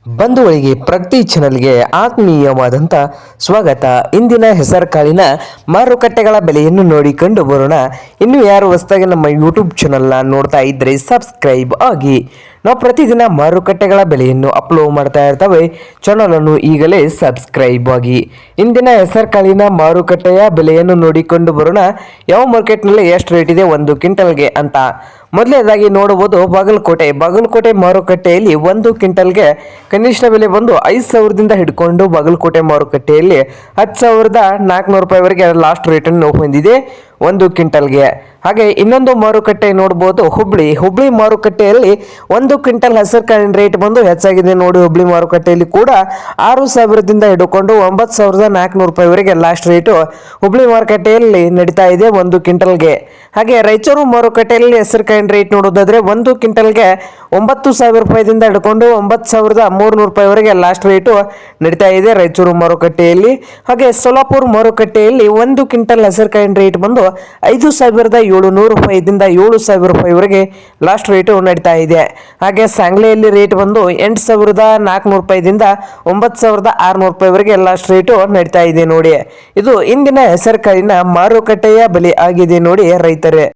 ಬಂಧುಗಳಿಗೆ ಪ್ರಗತಿ ಚಾನಲ್ಗೆ ಆತ್ಮೀಯವಾದಂಥ ಸ್ವಾಗತ. ಇಂದಿನ ಹೆಸರುಕಾಳಿನ ಮಾರುಕಟ್ಟೆಗಳ ಬೆಲೆಯನ್ನು ನೋಡಿಕೊಂಡು ಬರೋಣ. ಇನ್ನು ಯಾರು ಹೊಸದಾಗಿ ನಮ್ಮ ಯೂಟ್ಯೂಬ್ ಚಾನಲ್ನ ನೋಡ್ತಾ ಇದ್ದರೆ ಸಬ್ಸ್ಕ್ರೈಬ್ ಆಗಿ. ನಾವು ಪ್ರತಿದಿನ ಮಾರುಕಟ್ಟೆಗಳ ಬೆಲೆಯನ್ನು ಅಪ್ಲೋಡ್ ಮಾಡ್ತಾ ಇರ್ತವೆ. ಚಾನಲನ್ನು ಈಗಲೇ ಸಬ್ಸ್ಕ್ರೈಬ್ ಆಗಿ. ಇಂದಿನ ಹೆಸರುಕಾಳಿನ ಮಾರುಕಟ್ಟೆಯ ಬೆಲೆಯನ್ನು ನೋಡಿಕೊಂಡು ಬರೋಣ. ಯಾವ ಮಾರ್ಕೆಟ್ನಲ್ಲಿ ಎಷ್ಟು ರೇಟ್ ಇದೆ ಒಂದು ಕ್ವಿಂಟಲ್ಗೆ ಅಂತ. ಮೊದಲನೇದಾಗಿ ನೋಡಬಹುದು ಬಾಗಲಕೋಟೆ ಮಾರುಕಟ್ಟೆಯಲ್ಲಿ ಒಂದು ಕ್ವಿಂಟಲ್ಗೆ ಕನಿಷ್ಠ ಬೆಲೆ ಬಂದು 5,000ದಿಂದ ಹಿಡ್ಕೊಂಡು ಬಾಗಲಕೋಟೆ ಮಾರುಕಟ್ಟೆಯಲ್ಲಿ 10,400 ರೂಪಾಯಿವರೆಗೆ ಲಾಸ್ಟ್ ರೇಟನ್ನು ಹೊಂದಿದೆ ಒಂದು ಕ್ವಿಂಟಲ್ಗೆ. ಹಾಗೆ ಇನ್ನೊಂದು ಮಾರುಕಟ್ಟೆ ನೋಡಬಹುದು ಹುಬ್ಳಿ ಮಾರುಕಟ್ಟೆಯಲ್ಲಿ ಒಂದು ಕ್ವಿಂಟಲ್ ಹೆಸರುಕಾಳಿನ ರೇಟ್ ಬಂದು ಹೆಚ್ಚಾಗಿದೆ ನೋಡಿ. ಹುಬ್ಳಿ ಮಾರುಕಟ್ಟೆಯಲ್ಲಿ ಕೂಡ 6,000ದಿಂದ ಹಿಡ್ಕೊಂಡು 9,400 ರೂಪಾಯಿವರೆಗೆ ಲಾಸ್ಟ್ ರೇಟು ಹುಬ್ಳಿ ಮಾರುಕಟ್ಟೆಯಲ್ಲಿ ನಡೀತಾ ಇದೆ ಒಂದು ಕ್ವಿಂಟಲ್ಗೆ. ಹಾಗೆ ರಾಯಚೂರು ಮಾರುಕಟ್ಟೆಯಲ್ಲಿ ಹೆಸರುಕಾಳಿನ ರೇಟ್ ನೋಡೋದಾದ್ರೆ ಒಂದು ಕ್ವಿಂಟಲ್ಗೆ 9,000 ರೂಪಾಯಿದಿಂದ ಹಿಡ್ಕೊಂಡು 9,300 ರೂಪಾಯಿವರೆಗೆ ಲಾಸ್ಟ್ ರೇಟು ನಡೀತಾ ಇದೆ ರಾಯಚೂರು ಮಾರುಕಟ್ಟೆಯಲ್ಲಿ. ಹಾಗೆ ಸೋಲಾಪುರ ಮಾರುಕಟ್ಟೆಯಲ್ಲಿ ಒಂದು ಕ್ವಿಂಟಲ್ ಹೆಸರುಕಾಳಿನ ರೇಟ್ ಬಂದು 5,700 ರೂಪಾಯಿದಿಂದ 7,000 ರೂಪಾಯಿವರೆಗೆ ಲಾಸ್ಟ್ ರೇಟು ನಡೀತಾ ಇದೆ. ಹಾಗೆ ಸಾಂಗ್ಲಿಯಲ್ಲಿ ರೇಟ್ ಬಂದು 8,400 ರೂಪಾಯಿದಿಂದ 9,600 ರೂಪಾಯಿವರೆಗೆ ಲಾಸ್ಟ್ ರೇಟು ನಡೀತಾ ಇದೆ ನೋಡಿ. ಇದು ಇಂದಿನ ಹೆಸರುಕಾಳಿನ ಮಾರುಕಟ್ಟೆಯ ಬೆಲೆ ಆಗಿದೆ ನೋಡಿ ರೈತರೇ.